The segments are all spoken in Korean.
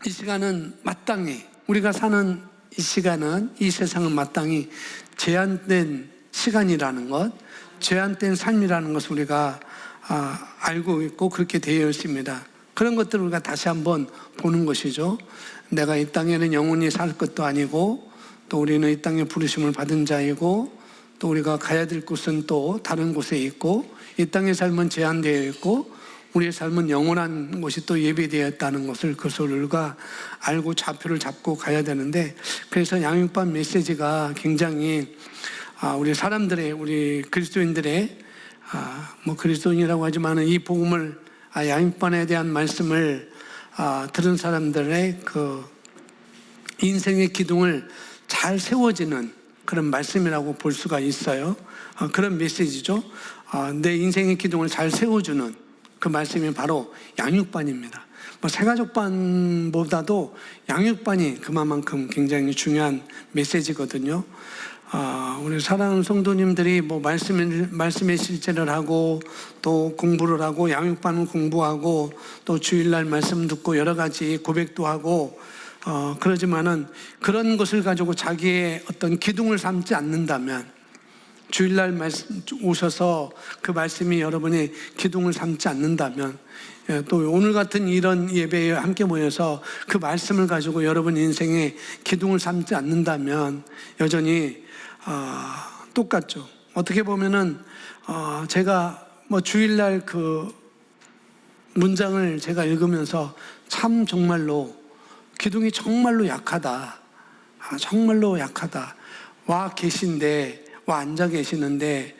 이 시간은 마땅히 우리가 사는 이 시간은, 이 세상은 마땅히 제한된 시간이라는 것, 제한된 삶이라는 것을 우리가 알고 있고 그렇게 되어 있습니다. 그런 것들을 우리가 다시 한번 보는 것이죠. 내가 이 땅에는 영원히 살 것도 아니고, 또 우리는 이 땅에 부르심을 받은 자이고, 또 우리가 가야 될 곳은 또 다른 곳에 있고, 이 땅의 삶은 제한되어 있고 우리의 삶은 영원한 곳이 또 예비되어 있다는 것을, 그것을 우리가 알고 좌표를 잡고 가야 되는데, 그래서 양육반 메시지가 굉장히 우리 사람들의, 우리 그리스도인들의 뭐 그리스도인이라고 하지만 이 복음을, 양육반에 대한 말씀을 들은 사람들의 그 인생의 기둥을 잘 세워지는 그런 말씀이라고 볼 수가 있어요. 그런 메시지죠. 내 인생의 기둥을 잘 세워주는 그 말씀이 바로 양육반입니다. 뭐 새가족반보다도 양육반이 그만큼 굉장히 중요한 메시지거든요. 우리 사랑하는 성도님들이 뭐 말씀의 실제를 하고, 또 공부를 하고, 양육반은 공부하고, 또 주일날 말씀 듣고 여러 가지 고백도 하고, 그러지만은 그런 것을 가지고 자기의 어떤 기둥을 삼지 않는다면, 주일날 말씀 오셔서 그 말씀이 여러분의 기둥을 삼지 않는다면, 또 오늘 같은 이런 예배에 함께 모여서 그 말씀을 가지고 여러분 인생의 기둥을 삼지 않는다면 여전히 똑같죠. 어떻게 보면은 제가 뭐 주일날 그 문장을 제가 읽으면서 참 정말로 기둥이 정말로 약하다, 정말로 약하다. 와 계신데, 와 앉아 계시는데,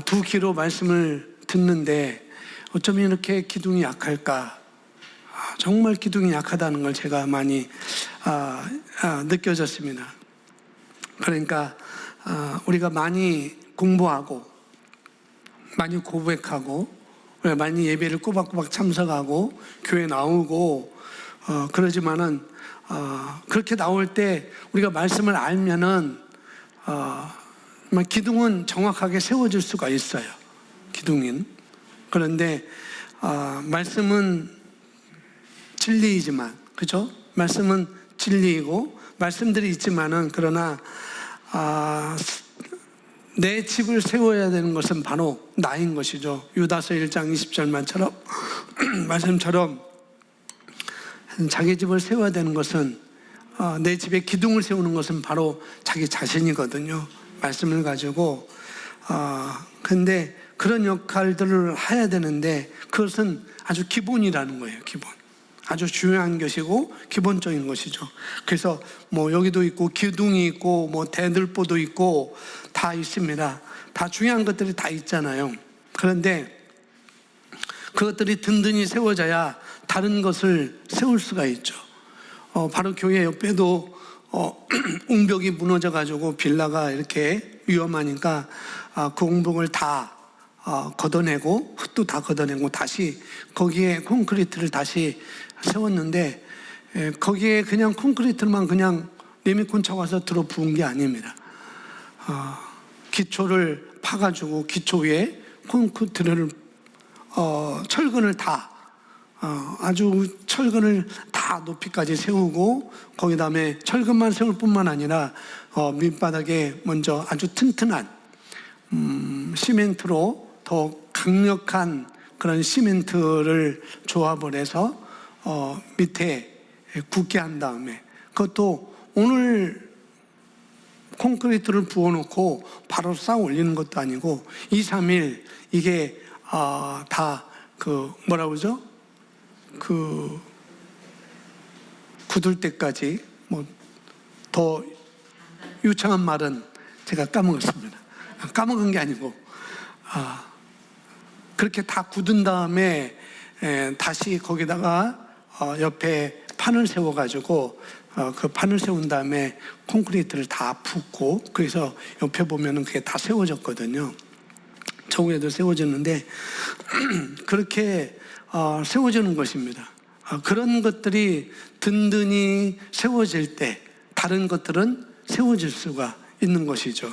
두 귀로 말씀을 듣는데 어쩌면 이렇게 기둥이 약할까? 정말 기둥이 약하다는 걸 제가 많이 느껴졌습니다. 그러니까 우리가 많이 공부하고, 많이 고백하고, 많이 예배를 꼬박꼬박 참석하고 교회 나오고, 그러지만은 그렇게 나올 때 우리가 말씀을 알면은 기둥은 정확하게 세워질 수가 있어요. 기둥인. 그런데 말씀은 진리이지만, 그죠? 말씀은 진리이고 말씀들이 있지만은, 그러나 내 집을 세워야 되는 것은 바로 나인 것이죠. 유다서 1장 20절만처럼 말씀처럼 자기 집을 세워야 되는 것은, 내 집에 기둥을 세우는 것은 바로 자기 자신이거든요. 말씀을 가지고. 근데 그런 역할들을 해야 되는데 그것은 아주 기본이라는 거예요. 기본. 아주 중요한 것이고 기본적인 것이죠. 그래서 뭐 여기도 있고 기둥이 있고 뭐 대들보도 있고 다 있습니다. 다 중요한 것들이 다 있잖아요. 그런데 그것들이 든든히 세워져야 다른 것을 세울 수가 있죠. 바로 교회 옆에도 옹벽이 무너져 가지고 빌라가 이렇게 위험하니까 그 옹벽을 다 걷어내고, 흙도 다 걷어내고 다시 거기에 콘크리트를 다시 세웠는데, 거기에 그냥 콘크리트만 그냥 레미콘 차와서 들어 부은 게 아닙니다. 기초를 파가지고 기초 위에 콘크리트를 철근을 다 아주 철근을 다 높이까지 세우고, 거기 다음에 철근만 세울 뿐만 아니라 밑바닥에 먼저 아주 튼튼한 시멘트로 더 강력한 그런 시멘트를 조합을 해서 밑에 굳게 한 다음에, 그것도 오늘 콘크리트를 부어놓고 바로 쌓아 올리는 것도 아니고 2, 3일 이게 다 그 뭐라 그러죠? 그 굳을 때까지, 뭐 더 유창한 말은 제가 까먹었습니다. 까먹은 게 아니고 그렇게 다 굳은 다음에 다시 거기다가 옆에 판을 세워가지고 그 판을 세운 다음에 콘크리트를 다 붓고, 그래서 옆에 보면은 그게 다 세워졌거든요. 저기에도 세워졌는데 그렇게 세워지는 것입니다. 그런 것들이 든든히 세워질 때 다른 것들은 세워질 수가 있는 것이죠.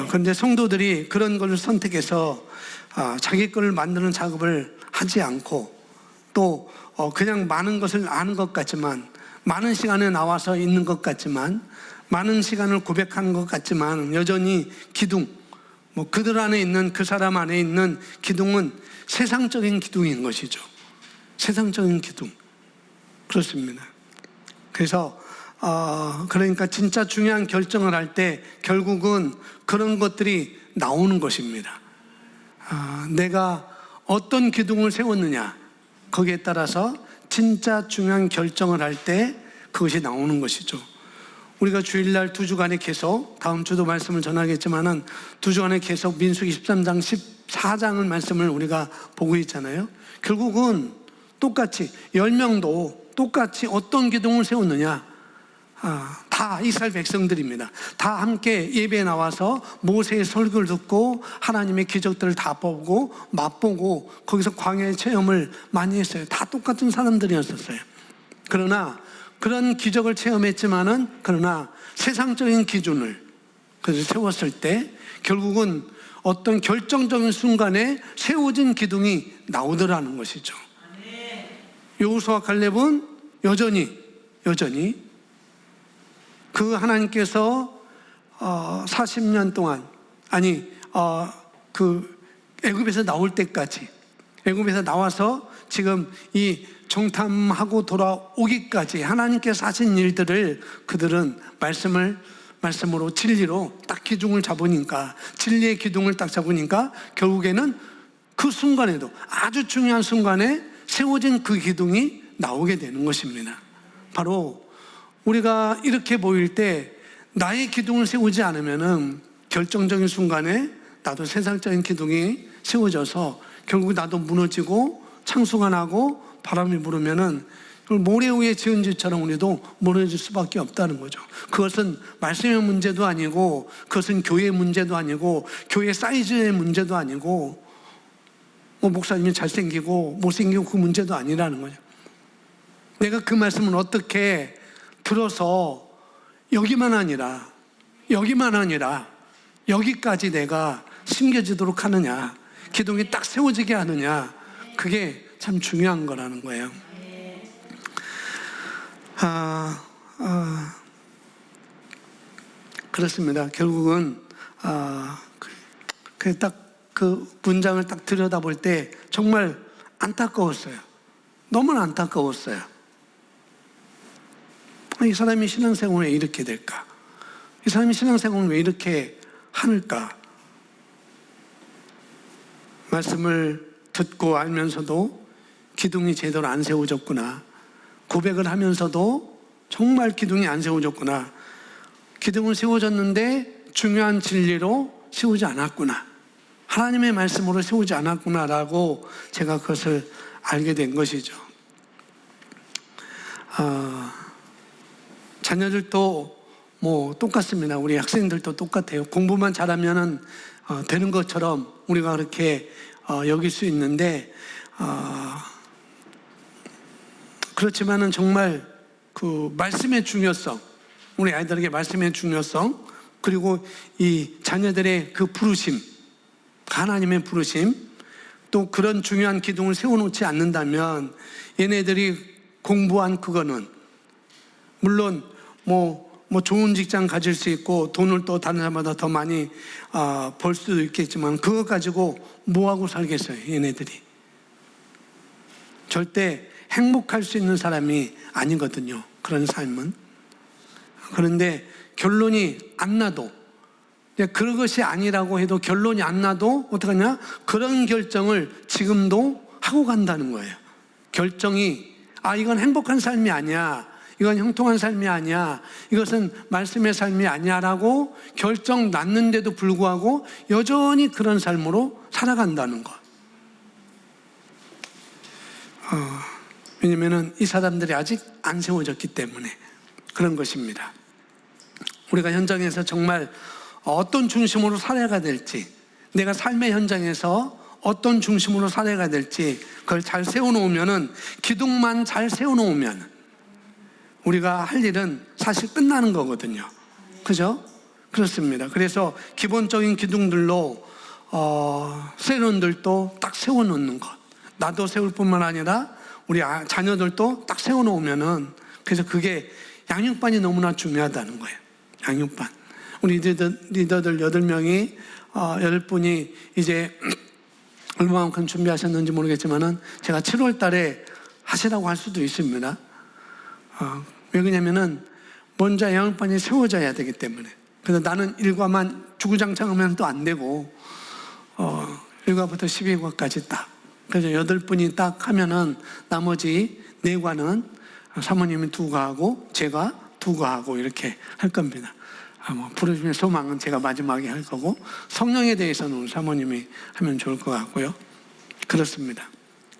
그런데 성도들이 그런 것을 선택해서 자기 것을 만드는 작업을 하지 않고 또 그냥 많은 것을 아는 것 같지만, 많은 시간에 나와서 있는 것 같지만, 많은 시간을 고백하는 것 같지만 여전히 기둥, 그들 안에 있는, 그 사람 안에 있는 기둥은 세상적인 기둥인 것이죠. 세상적인 기둥. 그렇습니다. 그래서 그러니까 진짜 중요한 결정을 할 때 결국은 그런 것들이 나오는 것입니다. 내가 어떤 기둥을 세웠느냐, 거기에 따라서 진짜 중요한 결정을 할 때 그것이 나오는 것이죠. 우리가 주일날 2주간에 계속, 다음 주도 말씀을 전하겠지만은 2주간에 계속 민수기 13장 14장을 말씀을 우리가 보고 있잖아요. 결국은 똑같이 10명도 똑같이 어떤 기둥을 세웠느냐, 다 이스라엘 백성들입니다. 다 함께 예배에 나와서 모세의 설교를 듣고 하나님의 기적들을 다 보고 맛보고 거기서 광야의 체험을 많이 했어요. 다 똑같은 사람들이었었어요. 그러나 그런 기적을 체험했지만은, 그러나 세상적인 기준을 세웠을 때 결국은 어떤 결정적인 순간에 세워진 기둥이 나오더라는 것이죠. 여호수아와 칼렙은 여전히 그 하나님께서 40년 동안, 그 애굽에서 나올 때까지, 애굽에서 나와서 지금 이 정탐하고 돌아오기까지 하나님께서 하신 일들을 그들은 말씀으로, 진리로 딱 기둥을 잡으니까, 진리의 기둥을 딱 잡으니까 결국에는 그 순간에도, 아주 중요한 순간에 세워진 그 기둥이 나오게 되는 것입니다. 바로 우리가 이렇게 보일 때 나의 기둥을 세우지 않으면은 결정적인 순간에 나도 세상적인 기둥이 세워져서 결국 나도 무너지고 창수가 나고 바람이 불으면은 모래 위에 지은 집처럼 우리도 무너질 수밖에 없다는 거죠. 그것은 말씀의 문제도 아니고, 그것은 교회의 문제도 아니고, 교회 사이즈의 문제도 아니고, 목사님이 잘생기고 못생기고 그 문제도 아니라는 거죠. 내가 그 말씀을 어떻게 들어서 여기만 아니라 여기까지 내가 심겨지도록 하느냐, 기둥이 딱 세워지게 하느냐, 그게 참 중요한 거라는 거예요. 그렇습니다. 결국은 그 문장을 딱 들여다볼 때 정말 안타까웠어요. 너무나 안타까웠어요. 이 사람이 신앙생활을 왜 이렇게 될까? 이 사람이 신앙생활을 왜 이렇게 하는가? 말씀을 듣고 알면서도 기둥이 제대로 안 세워졌구나. 고백을 하면서도 정말 기둥이 안 세워졌구나. 기둥은 세워졌는데 중요한 진리로 세우지 않았구나. 하나님의 말씀으로 세우지 않았구나라고 제가 그것을 알게 된 것이죠. 자녀들도 똑같습니다. 우리 학생들도 똑같아요. 공부만 잘하면은 되는 것처럼 우리가 그렇게 여길 수 있는데, 그렇지만은 정말 그 말씀의 중요성, 우리 아이들에게 말씀의 중요성, 그리고 이 자녀들의 그 부르심, 하나님의 부르심, 또 그런 중요한 기둥을 세워놓지 않는다면 얘네들이 공부한 그거는 물론 좋은 직장 가질 수 있고 돈을 또 다른 사람보다 더 많이 벌 수도 있겠지만 그거 가지고 뭐하고 살겠어요, 얘네들이. 절대 행복할 수 있는 사람이 아니거든요, 그런 삶은. 그런데 결론이 안 나도, 그런 것이 아니라고 해도 결론이 안 나도 어떡하냐? 그런 결정을 지금도 하고 간다는 거예요. 결정이 이건 행복한 삶이 아니야, 이건 형통한 삶이 아니야, 이것은 말씀의 삶이 아니야라고 결정 났는데도 불구하고 여전히 그런 삶으로 살아간다는 것. 왜냐면은 이 사람들이 아직 안 세워졌기 때문에 그런 것입니다. 우리가 현장에서 정말 어떤 중심으로 살아가야 될지, 내가 삶의 현장에서 어떤 중심으로 살아가야 될지 그걸 잘 세워놓으면은, 기둥만 잘 세워놓으면 우리가 할 일은 사실 끝나는 거거든요. 그죠? 그렇습니다. 그래서 기본적인 기둥들로 세론들도 딱 세워놓는 것, 나도 세울 뿐만 아니라 우리 자녀들도 딱 세워놓으면은, 그래서 그게 양육반이 너무나 중요하다는 거예요. 양육반. 우리 리더들 8명이, 8분이 이제 얼마만큼 준비하셨는지 모르겠지만은 제가 7월 달에 하시라고 할 수도 있습니다. 왜 그러냐면은 먼저 양육반이 세워져야 되기 때문에. 그래서 나는 일과만 주구장창하면 또 안 되고, 1과부터 12과까지 딱. 그래서 8분이 딱 하면은 나머지 4과는 사모님이 2과하고 제가 2과하고 이렇게 할 겁니다. 부르심의 소망은 제가 마지막에 할 거고, 성령에 대해서는 사모님이 하면 좋을 것 같고요. 그렇습니다.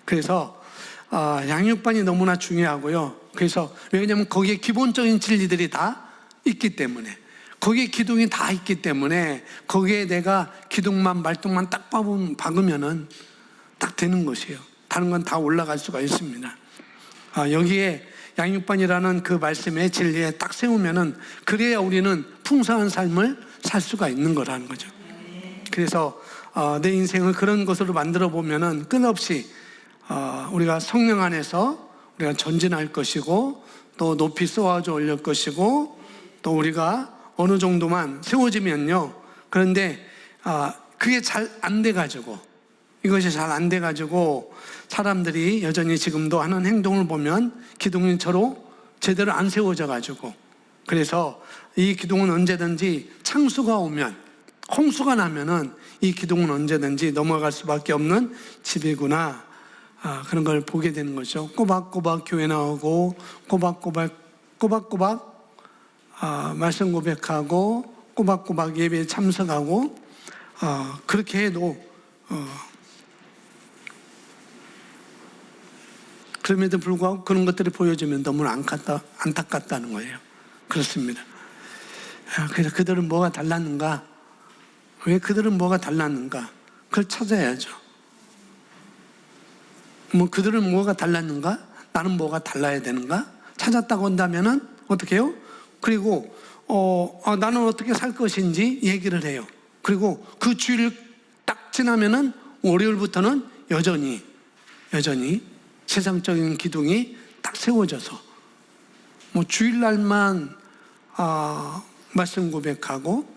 그래서 양육반이 너무나 중요하고요. 그래서 왜냐하면 거기에 기본적인 진리들이 다 있기 때문에, 거기에 기둥이 다 있기 때문에 거기에 내가 기둥만 말뚝만 딱 박으면은 딱 되는 것이에요. 다른 건 다 올라갈 수가 있습니다. 여기에 양육반이라는 그 말씀의 진리에 딱 세우면은, 그래야 우리는 풍성한 삶을 살 수가 있는 거라는 거죠. 그래서 내 인생을 그런 것으로 만들어 보면은 끝없이 우리가 성령 안에서 우리가 전진할 것이고, 또 높이 쏘아져 올릴 것이고, 또 우리가 어느 정도만 세워지면요. 그런데 그게 잘 안 돼가지고, 이것이 잘 안 돼가지고 사람들이 여전히 지금도 하는 행동을 보면 기둥처럼 제대로 안 세워져가지고, 그래서 이 기둥은 언제든지 창수가 오면, 홍수가 나면은 이 기둥은 언제든지 넘어갈 수밖에 없는 집이구나, 그런 걸 보게 되는 거죠. 꼬박꼬박 교회 나오고, 꼬박꼬박 말씀 고백하고, 꼬박꼬박 예배에 참석하고, 그렇게 해도 그럼에도 불구하고 그런 것들이 보여지면 너무 안타깝다는 거예요. 그렇습니다. 그래서 그들은 뭐가 달랐는가? 왜 그들은 뭐가 달랐는가? 그걸 찾아야죠. 그들은 뭐가 달랐는가? 나는 뭐가 달라야 되는가? 찾았다고 한다면은 어떻게 해요? 그리고 나는 어떻게 살 것인지 얘기를 해요. 그리고 그 주일을 딱 지나면은 월요일부터는 여전히 세상적인 기둥이 딱 세워져서, 주일날만 말씀 고백하고,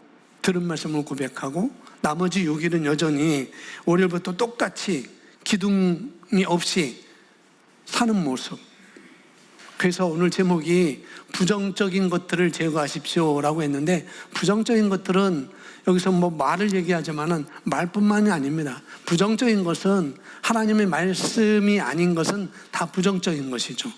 들은 말씀을 고백하고, 나머지 6일은 여전히 월요일부터 똑같이 기둥이 없이 사는 모습. 그래서 오늘 제목이 부정적인 것들을 제거하십시오라고 했는데, 부정적인 것들은 여기서 말을 얘기하지만은 말뿐만이 아닙니다. 부정적인 것은, 하나님의 말씀이 아닌 것은 다 부정적인 것이죠.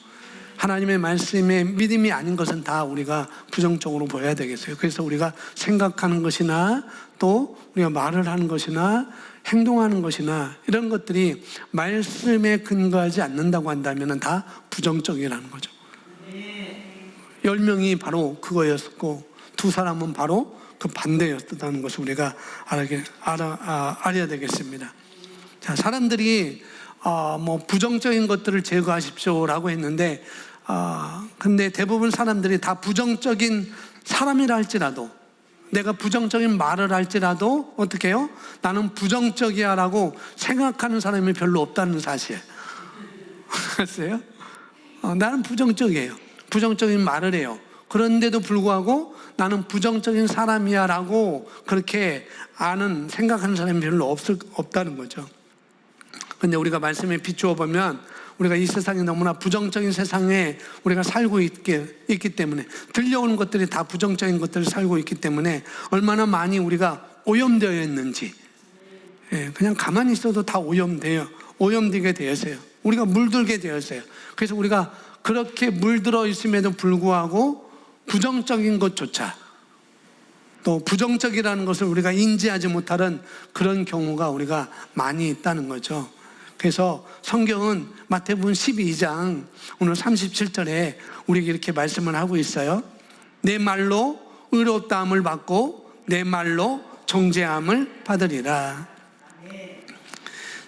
하나님의 말씀에 믿음이 아닌 것은 다 우리가 부정적으로 보여야 되겠어요. 그래서 우리가 생각하는 것이나, 또 우리가 말을 하는 것이나 행동하는 것이나, 이런 것들이 말씀에 근거하지 않는다고 한다면 다 부정적이라는 거죠. 10명이 바로 그거였고, 2사람은 바로 그 반대였다는 것을 우리가 알아야 되겠습니다. 자, 사람들이 부정적인 것들을 제거하십시오라고 했는데, 근데 대부분 사람들이 다 부정적인 사람이라 할지라도, 내가 부정적인 말을 할지라도 어떻게 해요? 나는 부정적이야 라고 생각하는 사람이 별로 없다는 사실. 아세요? 나는 부정적이에요. 부정적인 말을 해요. 그런데도 불구하고 나는 부정적인 사람이야 라고 그렇게 생각하는 사람이 별로 없다는 거죠. 근데 우리가 말씀에 비추어 보면, 우리가 이 세상이 너무나 부정적인 세상에 우리가 살고 있기 때문에, 들려오는 것들이 다 부정적인 것들을 살고 있기 때문에 얼마나 많이 우리가 오염되어 있는지, 그냥 가만히 있어도 다 오염되게 되었어요. 우리가 물들게 되었어요. 그래서 우리가 그렇게 물들어 있음에도 불구하고 부정적인 것조차, 또 부정적이라는 것을 우리가 인지하지 못하는 그런 경우가 우리가 많이 있다는 거죠. 그래서 성경은 마태복음 12장 오늘 37절에 우리에게 이렇게 말씀을 하고 있어요. 내 말로 의롭다함을 받고 내 말로 정죄함을 받으리라.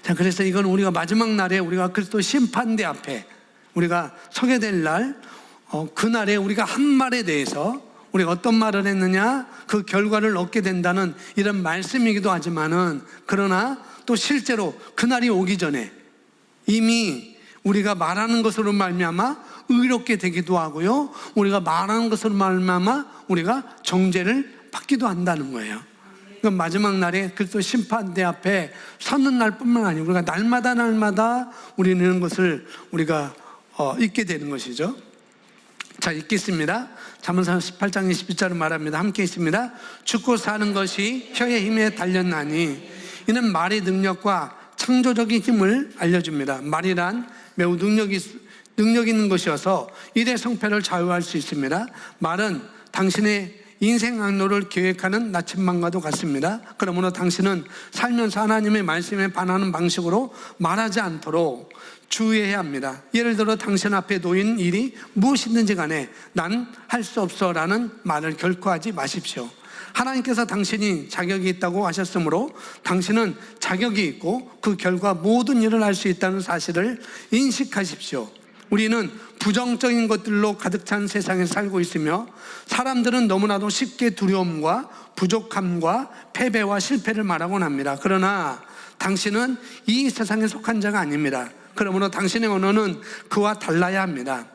자, 그래서 이건 우리가 마지막 날에 우리가 그리스도 심판대 앞에 우리가 서게 될 날, 그날에 우리가 한 말에 대해서 우리가 어떤 말을 했느냐, 그 결과를 얻게 된다는 이런 말씀이기도 하지만은, 그러나 또 실제로 그날이 오기 전에 이미 우리가 말하는 것으로 말미암아 의롭게 되기도 하고요, 우리가 말하는 것으로 말미암아 우리가 정죄를 받기도 한다는 거예요. 그러니까 마지막 날에 그리스도 심판대 앞에 서는 날뿐만 아니고 우리가 날마다 우리는 이런 것을 우리가 잊게 되는 것이죠. 자, 읽겠습니다. 잠언서 18장 21절을 말합니다. 함께 읽습니다. 죽고 사는 것이 혀의 힘에 달렸나니 이는 말의 능력과 창조적인 힘을 알려줍니다. 말이란 매우 능력 있는 것이어서 일의 성패를 좌우할 수 있습니다. 말은 당신의 인생 항로를 계획하는 나침반과도 같습니다. 그러므로 당신은 살면서 하나님의 말씀에 반하는 방식으로 말하지 않도록 주의해야 합니다. 예를 들어 당신 앞에 놓인 일이 무엇이든지 간에 난 할 수 없어 라는 말을 결코 하지 마십시오. 하나님께서 당신이 자격이 있다고 하셨으므로 당신은 자격이 있고 그 결과 모든 일을 할 수 있다는 사실을 인식하십시오. 우리는 부정적인 것들로 가득 찬 세상에 살고 있으며 사람들은 너무나도 쉽게 두려움과 부족함과 패배와 실패를 말하곤 합니다. 그러나 당신은 이 세상에 속한 자가 아닙니다. 그러므로 당신의 언어는 그와 달라야 합니다.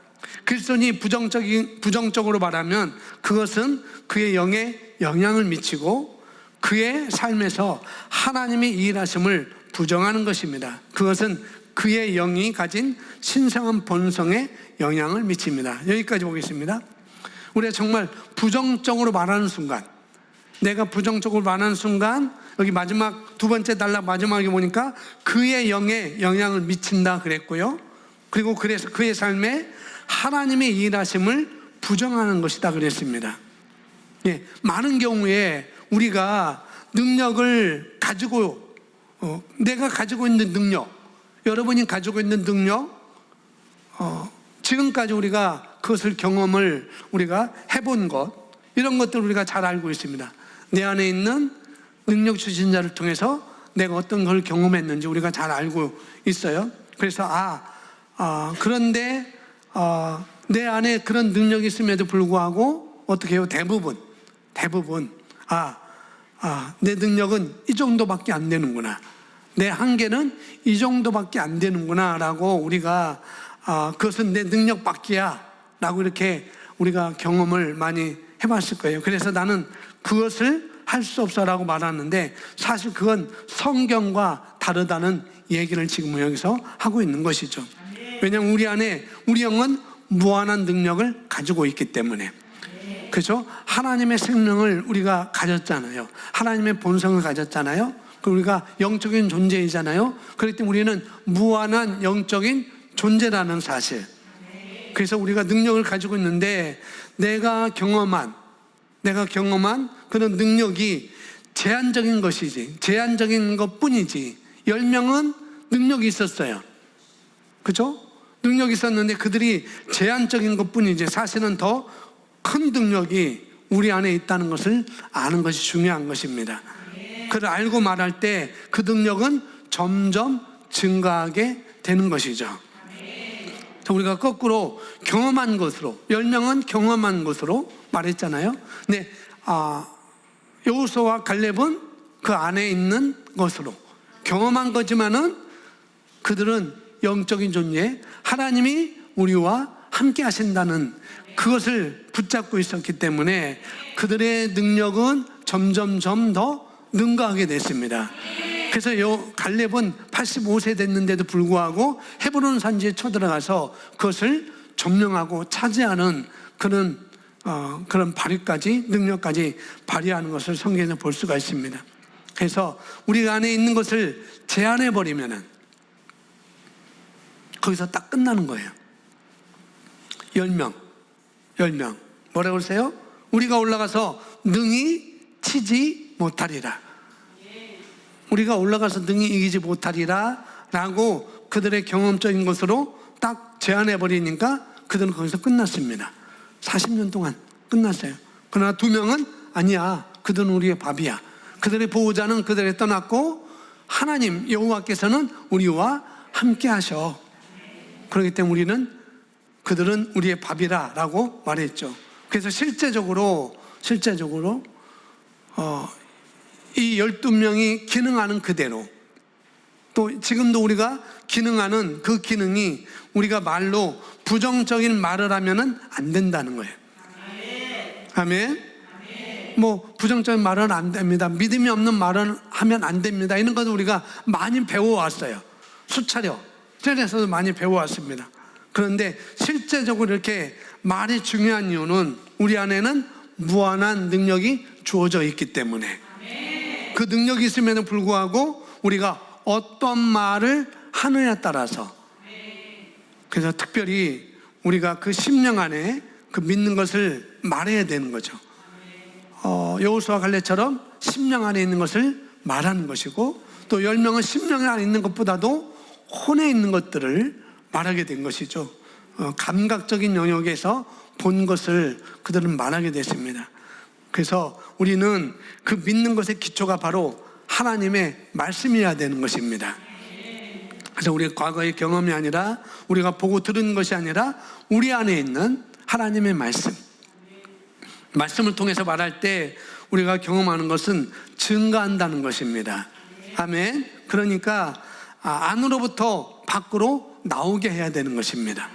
그리스도인이 부정적으로 말하면 그것은 그의 영에 영향을 미치고 그의 삶에서 하나님의 일하심을 부정하는 것입니다. 그것은 그의 영이 가진 신성한 본성에 영향을 미칩니다. 여기까지 보겠습니다. 우리가 정말 부정적으로 말하는 순간, 내가 부정적으로 말하는 순간, 여기 마지막 두 번째 단락 마지막에 보니까 그의 영에 영향을 미친다 그랬고요, 그리고 그래서 그의 삶에 하나님의 일하심을 부정하는 것이다 그랬습니다. 예, 많은 경우에 우리가 능력을 가지고 내가 가지고 있는 능력, 여러분이 가지고 있는 능력, 지금까지 우리가 그것을 경험을 우리가 해본 것, 이런 것들을 우리가 잘 알고 있습니다. 내 안에 있는 능력 주신 자를 통해서 내가 어떤 걸 경험했는지 우리가 잘 알고 있어요. 그래서 그런데 내 안에 그런 능력이 있음에도 불구하고 어떻게 해요? 대부분 내 능력은 이 정도밖에 안 되는구나, 내 한계는 이 정도밖에 안 되는구나 라고 우리가 그것은 내 능력 밖이야 라고 이렇게 우리가 경험을 많이 해봤을 거예요. 그래서 나는 그것을 할 수 없어 라고 말하는데 사실 그건 성경과 다르다는 얘기를 지금 여기서 하고 있는 것이죠. 왜냐하면 우리 영은 무한한 능력을 가지고 있기 때문에. 그렇죠? 하나님의 생명을 우리가 가졌잖아요. 하나님의 본성을 가졌잖아요. 우리가 영적인 존재이잖아요. 그렇기 때문에 우리는 무한한 영적인 존재라는 사실. 그래서 우리가 능력을 가지고 있는데 내가 경험한 그런 능력이 제한적인 것이지, 제한적인 것 뿐이지. 10명은 능력이 있었어요. 그죠? 능력이 있었는데 그들이 제한적인 것 뿐이지 사실은 더 큰 능력이 우리 안에 있다는 것을 아는 것이 중요한 것입니다. 그걸 알고 말할 때 그 능력은 점점 증가하게 되는 것이죠. 우리가 거꾸로 경험한 것으로, 10명은 경험한 것으로 말했잖아요. 근데 여호수아와 갈렙은 그 안에 있는 것으로 경험한 거지만은 그들은 영적인 존재, 하나님이 우리와 함께 하신다는 그것을 붙잡고 있었기 때문에 그들의 능력은 점점 더 능가하게 됐습니다. 그래서 갈렙은 85세 됐는데도 불구하고 헤브론 산지에 쳐들어가서 그것을 점령하고 차지하는 그런 발휘까지, 능력까지 발휘하는 것을 성경에서 볼 수가 있습니다. 그래서 우리가 안에 있는 것을 제한해버리면은 거기서 딱 끝나는 거예요. 10명 뭐라고 그러세요? 우리가 올라가서 능히 치지 못하리라, 우리가 올라가서 능히 이기지 못하리라 라고 그들의 경험적인 것으로 딱 제한해버리니까 그들은 거기서 끝났습니다. 40년 동안 끝났어요. 그러나 2명은 아니야, 그들은 우리의 밥이야. 그들의 보호자는 그들을 떠났고 하나님 여호와께서는 우리와 함께 하셔. 그렇기 때문에 그들은 우리의 밥이라 라고 말했죠. 그래서 실제적으로 이 12명이 기능하는 그대로 또 지금도 우리가 기능하는 그 기능이 우리가 말로 부정적인 말을 하면은 안 된다는 거예요. 아멘. 뭐 부정적인 말은 안 됩니다. 믿음이 없는 말은 하면 안 됩니다. 이런 것도 우리가 많이 배워왔어요. 수차례 전에서도 많이 배워왔습니다. 그런데 실제적으로 이렇게 말이 중요한 이유는 우리 안에는 무한한 능력이 주어져 있기 때문에, 그 능력이 있음에도 불구하고 우리가 어떤 말을 하느냐에 따라서, 그래서 특별히 우리가 그 심령 안에 그 믿는 것을 말해야 되는 거죠. 여호수아 갈렙처럼 심령 안에 있는 것을 말하는 것이고, 또 10명은 심령 안에 있는 것보다도 혼에 있는 것들을 말하게 된 것이죠. 감각적인 영역에서 본 것을 그들은 말하게 됐습니다. 그래서 우리는 그 믿는 것의 기초가 바로 하나님의 말씀이어야 되는 것입니다. 그래서 우리의 과거의 경험이 아니라, 우리가 보고 들은 것이 아니라 우리 안에 있는 하나님의 말씀을 통해서 말할 때 우리가 경험하는 것은 증가한다는 것입니다. 아멘. 그러니까 안으로부터 밖으로 나오게 해야 되는 것입니다.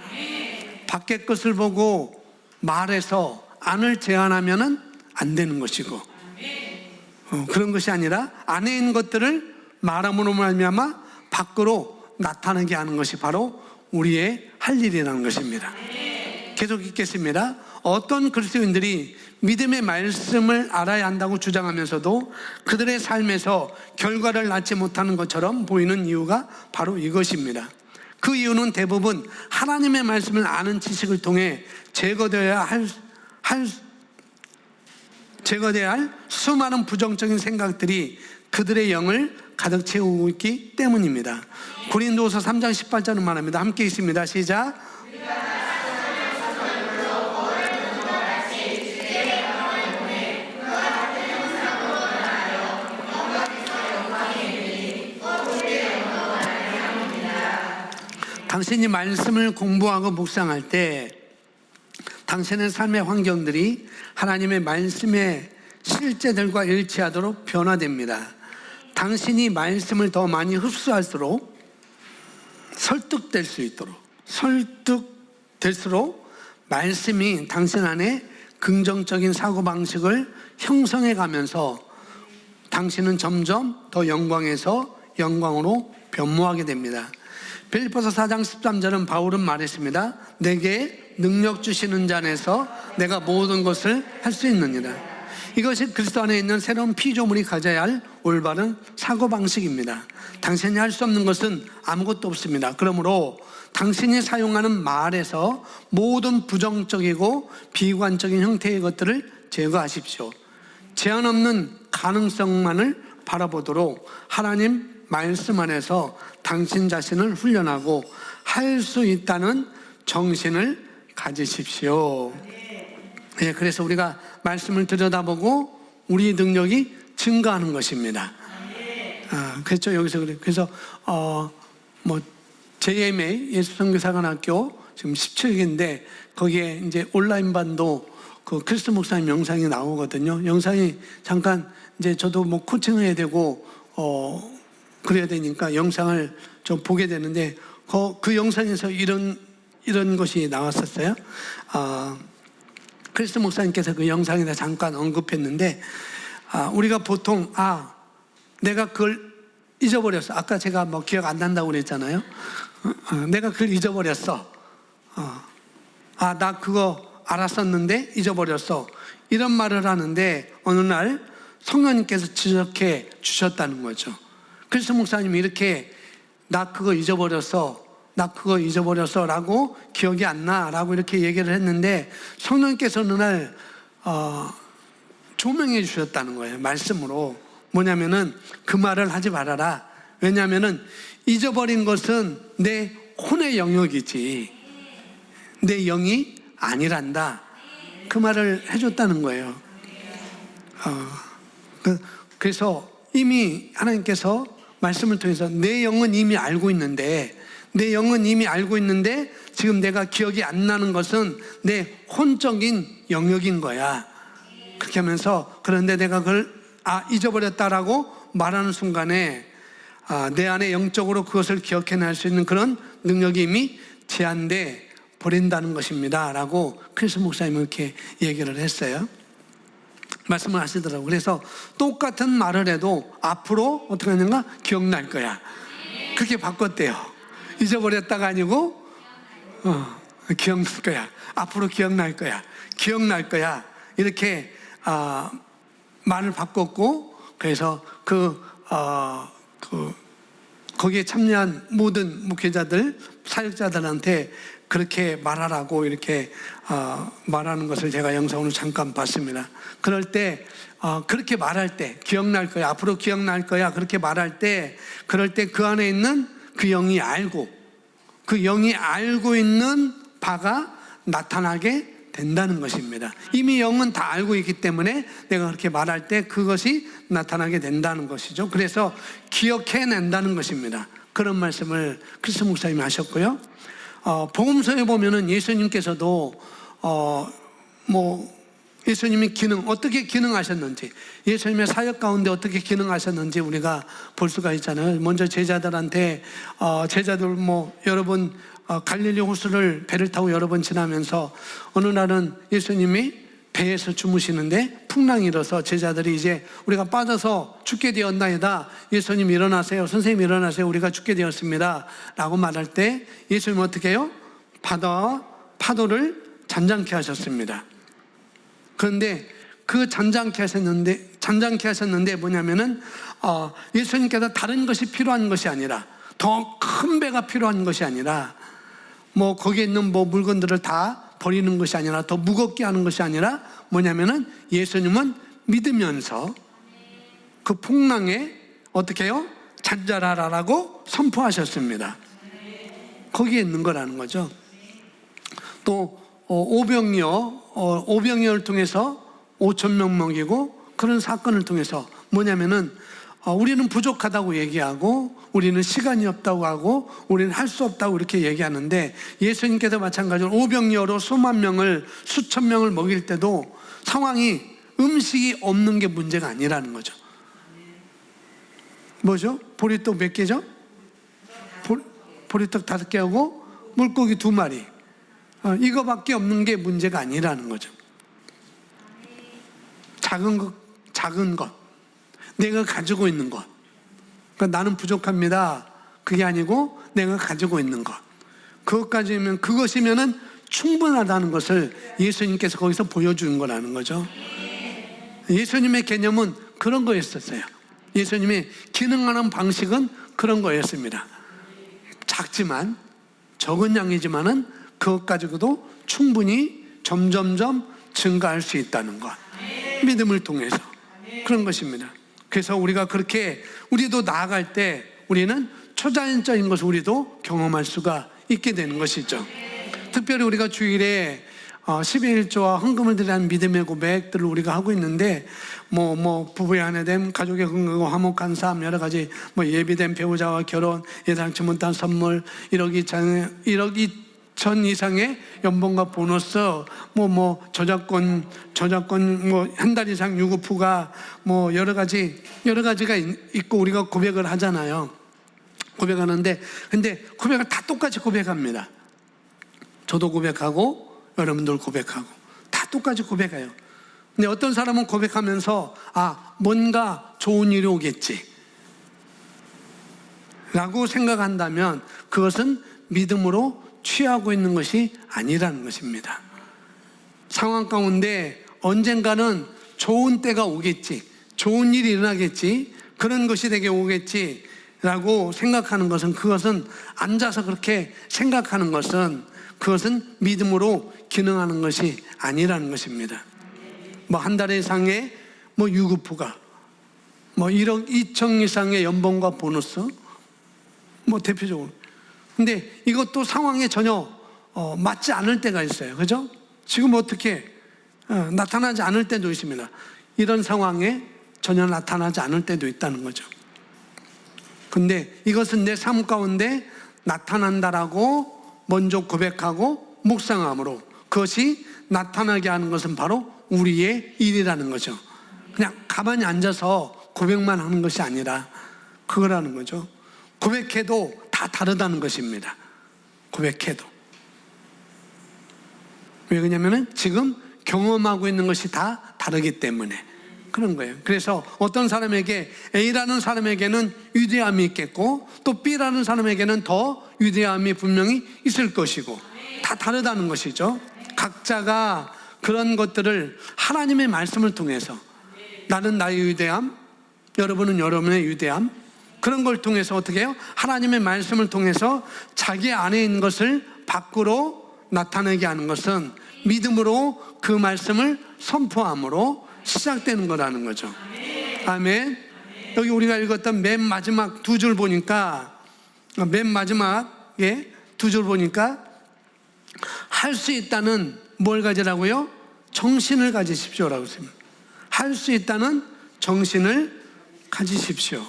밖의 것을 보고 말해서 안을 제한하면은 안 되는 것이고, 그런 것이 아니라 안에 있는 것들을 말함으로 말미암아 밖으로 나타나게 하는 것이 바로 우리의 할 일이라는 것입니다. 계속 읽겠습니다. 어떤 그리스도인들이 믿음의 말씀을 알아야 한다고 주장하면서도 그들의 삶에서 결과를 낳지 못하는 것처럼 보이는 이유가 바로 이것입니다. 그 이유는 대부분 하나님의 말씀을 아는 지식을 통해 제거되어야 할 수많은 부정적인 생각들이 그들의 영을 가득 채우고 있기 때문입니다. 고린도서 3장 18절은 말합니다. 함께 있습니다. 시작. 당신이 말씀을 공부하고 묵상할 때 당신의 삶의 환경들이 하나님의 말씀의 실제들과 일치하도록 변화됩니다. 당신이 말씀을 더 많이 흡수할수록 설득될수록 말씀이 당신 안에 긍정적인 사고방식을 형성해 가면서 당신은 점점 더 영광에서 영광으로 변모하게 됩니다. 빌립보서 4장 13절은 바울은 말했습니다. 내게 능력 주시는 자 안에서 내가 모든 것을 할 수 있느니라. 이것이 그리스도 안에 있는 새로운 피조물이 가져야 할 올바른 사고방식입니다. 당신이 할 수 없는 것은 아무것도 없습니다. 그러므로 당신이 사용하는 말에서 모든 부정적이고 비관적인 형태의 것들을 제거하십시오. 제한 없는 가능성만을 바라보도록 하나님 말씀 안에서 당신 자신을 훈련하고 할 수 있다는 정신을 가지십시오. 네, 그래서 우리가 말씀을 들여다보고 우리 능력이 증가하는 것입니다. 그렇죠. 여기서 그래서 JMA 예수선교사관학교 지금 17기인데 거기에 이제 온라인반도 그 크리스 목사님 영상이 나오거든요. 영상이 잠깐 이제 저도 뭐 코칭해야 되고 그래야 되니까 영상을 좀 보게 되는데 그 영상에서 이런 것이 나왔었어요. 크리스 목사님께서 그 영상에다 잠깐 언급했는데, 우리가 보통 내가 그걸 잊어버렸어. 아까 제가 뭐 기억 안 난다고 그랬잖아요. 내가 그걸 잊어버렸어. 나 그거 알았었는데 잊어버렸어. 이런 말을 하는데 어느 날 성령님께서 지적해 주셨다는 거죠. 크리스 목사님이 이렇게 나 그거 잊어버렸어 라고 기억이 안 나 라고 이렇게 얘기를 했는데, 성령님께서 어느 날 조명해 주셨다는 거예요. 말씀으로. 뭐냐면은 그 말을 하지 말아라. 왜냐면은 잊어버린 것은 내 혼의 영역이지 내 영이 아니란다. 그 말을 해줬다는 거예요. 그래서 이미 하나님께서 말씀을 통해서 내 영은 이미 알고 있는데 지금 내가 기억이 안 나는 것은 내 혼적인 영역인 거야. 그렇게 하면서 그런데 내가 그걸 잊어버렸다라고 말하는 순간에 내 안에 영적으로 그것을 기억해낼 수 있는 그런 능력이 이미 제한돼 버린다는 것입니다 라고 크리스 목사님은 이렇게 얘기를 했어요. 말씀을 하시더라고요. 그래서 똑같은 말을 해도 앞으로 어떻게 하는가? 기억날 거야. 그렇게 바꿨대요. 잊어버렸다가 아니고 기억날 거야. 앞으로 기억날 거야. 기억날 거야. 이렇게 말을 바꿨고, 그래서 거기에 참여한 모든 목회자들, 사역자들한테 그렇게 말하라고 이렇게 말하는 것을 제가 영상으로 잠깐 봤습니다. 그럴 때 그렇게 말할 때 기억날 거야, 앞으로 기억날 거야, 그렇게 말할 때, 그럴 때 그 안에 있는 그 영이 알고, 그 영이 알고 있는 바가 나타나게 된다는 것입니다. 이미 영은 다 알고 있기 때문에 내가 그렇게 말할 때 그것이 나타나게 된다는 것이죠. 그래서 기억해낸다는 것입니다. 그런 말씀을 크리스 목사님이 하셨고요. 복음서에 보면은 예수님께서도 예수님이 어떻게 기능하셨는지, 예수님의 사역 가운데 어떻게 기능하셨는지 우리가 볼 수가 있잖아요. 먼저 제자들한테 제자들 여러 번 갈릴리 호수를 배를 타고 여러 번 지나면서 어느 날은 예수님이 배에서 주무시는데 풍랑이 일어서 제자들이 이제 우리가 빠져서 죽게 되었나이다, 예수님 일어나세요, 선생님 일어나세요, 우리가 죽게 되었습니다 라고 말할 때 예수님은 어떻게 해요? 파도를 잔잔케 하셨습니다. 그런데 그 잔잔케 하셨는데 뭐냐면은 예수님께서 다른 것이 필요한 것이 아니라, 더 큰 배가 필요한 것이 아니라, 거기에 있는 물건들을 다 버리는 것이 아니라, 더 무겁게 하는 것이 아니라 뭐냐면은 예수님은 믿으면서 그 풍랑에 어떻게 해요? 잔잔하라라고 선포하셨습니다. 거기에 있는 거라는 거죠. 또 오병이어를 통해서 5,000명 먹이고, 그런 사건을 통해서 뭐냐면은 우리는 부족하다고 얘기하고, 우리는 시간이 없다고 하고, 우리는 할 수 없다고 이렇게 얘기하는데, 예수님께서 마찬가지로 오병이어로 수만 명을, 수천 명을 먹일 때도 상황이 음식이 없는 게 문제가 아니라는 거죠. 뭐죠? 보리떡 몇 개죠? 보리떡 5개하고 물고기 2마리, 이거밖에 없는 게 문제가 아니라는 거죠. 작은 것, 내가 가지고 있는 것, 그러니까 나는 부족합니다, 그게 아니고 내가 가지고 있는 것, 그것이면은 충분하다는 것을 예수님께서 거기서 보여주는 거라는 거죠. 예수님의 개념은 그런 거였었어요. 예수님의 기능하는 방식은 그런 거였습니다. 작지만, 적은 양이지만은 그것 가지고도 충분히 점점점 증가할 수 있다는 것, 믿음을 통해서 그런 것입니다. 그래서 우리가 그렇게, 우리도 나아갈 때 우리는 초자연적인 것을 우리도 경험할 수가 있게 되는 것이죠. 특별히 우리가 주일에 12일조와 헌금을 드리는 믿음의 고백들을 우리가 하고 있는데, 부부의 아내됨, 가족의 건강하고 화목한 삶, 여러 가지 예비된 배우자와 결혼, 예상치 못한 선물, 1억 2천 이상의 연봉과 보너스, 저작권 한 달 이상 유급휴가, 여러 가지가 있고 우리가 고백을 하잖아요. 고백하는데, 근데 고백을 다 똑같이 고백합니다. 저도 고백하고 여러분들 고백하고 다 똑같이 고백해요. 근데 어떤 사람은 고백하면서 뭔가 좋은 일이 오겠지 라고 생각한다면 그것은 믿음으로 취하고 있는 것이 아니라는 것입니다. 상황 가운데 언젠가는 좋은 때가 오겠지, 좋은 일이 일어나겠지, 그런 것이 되게 오겠지 라고 생각하는 것은, 그것은 앉아서 그렇게 생각하는 것은, 그것은 믿음으로 기능하는 것이 아니라는 것입니다. 한 달 이상의 유급휴가, 1억 2천 이상의 연봉과 보너스, 대표적으로. 근데 이것도 상황에 전혀 맞지 않을 때가 있어요. 그죠? 지금 어떻게 나타나지 않을 때도 있습니다. 이런 상황에 전혀 나타나지 않을 때도 있다는 거죠. 근데 이것은 내 삶 가운데 나타난다라고 먼저 고백하고 묵상함으로, 그것이 나타나게 하는 것은 바로 우리의 일이라는 거죠. 그냥 가만히 앉아서 고백만 하는 것이 아니라 그거라는 거죠. 고백해도 다 다르다는 것입니다. 고백해도. 왜 그러냐면은 지금 경험하고 있는 것이 다 다르기 때문에 그런 거예요. 그래서 어떤 사람에게 A라는 사람에게는 위대함이 있겠고 또 B라는 사람에게는 더 위대함이 분명히 있을 것이고 다 다르다는 것이죠. 각자가 그런 것들을 하나님의 말씀을 통해서 나는 나의 위대함, 여러분은 여러분의 위대함, 그런 걸 통해서 어떻게 해요? 하나님의 말씀을 통해서 자기 안에 있는 것을 밖으로 나타내게 하는 것은 믿음으로 그 말씀을 선포함으로 시작되는 거라는 거죠. 아멘. 여기 우리가 읽었던 맨 마지막 두 줄 보니까, 맨 마지막에 두 줄 보니까 할 수 있다는 뭘 가지라고요? 정신을 가지십시오라고 했습니다. 할 수 있다는 정신을 가지십시오.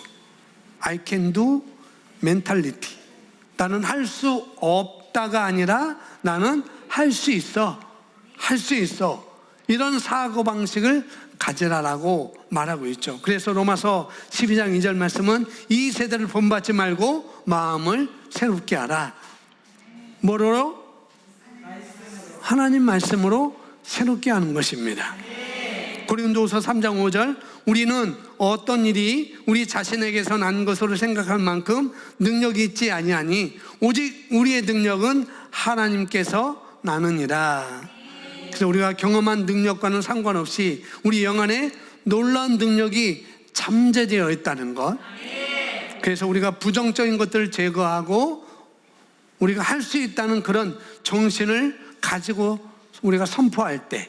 I can do mentality. 나는 할 수 없다가 아니라 나는 할 수 있어. 할 수 있어. 이런 사고방식을 가지라라고 말하고 있죠. 그래서 로마서 12장 2절 말씀은 이 세대를 본받지 말고 마음을 새롭게 하라. 뭐로? 하나님 말씀으로 새롭게 하는 것입니다. 고린도후서 3장 5절 우리는 어떤 일이 우리 자신에게서 난 것으로 생각할 만큼 능력이 있지 아니하니 오직 우리의 능력은 하나님께서 나느니라. 그래서 우리가 경험한 능력과는 상관없이 우리 영안에 놀라운 능력이 잠재되어 있다는 것. 그래서 우리가 부정적인 것들을 제거하고 우리가 할 수 있다는 그런 정신을 가지고 우리가 선포할 때,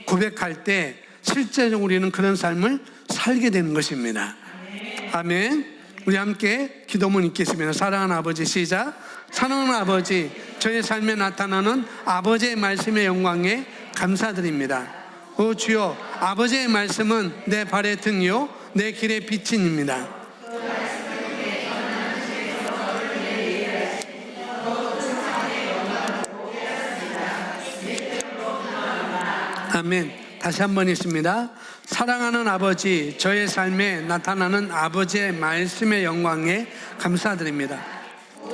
고백할 때 실제적으로 우리는 그런 삶을 살게 되는 것입니다. 아멘. 우리 함께 기도문 읽겠습니다. 사랑하는 아버지, 시작. 사랑하는 아버지, 저의 삶에 나타나는 아버지의 말씀의 영광에 감사드립니다. 오 주여, 아버지의 말씀은 내 발의 등이요 내 길의 빛입니다. 아멘. 다시 한번 있습니다. 사랑하는 아버지, 저의 삶에 나타나는 아버지의 말씀의 영광에 감사드립니다.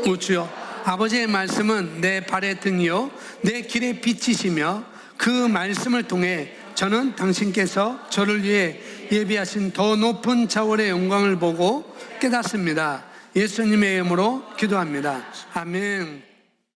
오 주여, 아버지의 말씀은 내 발의 등이요 내 길의 빛이시며 그 말씀을 통해 저는 당신께서 저를 위해 예비하신 더 높은 차원의 영광을 보고 깨닫습니다. 예수님의 이름으로 기도합니다. 아멘.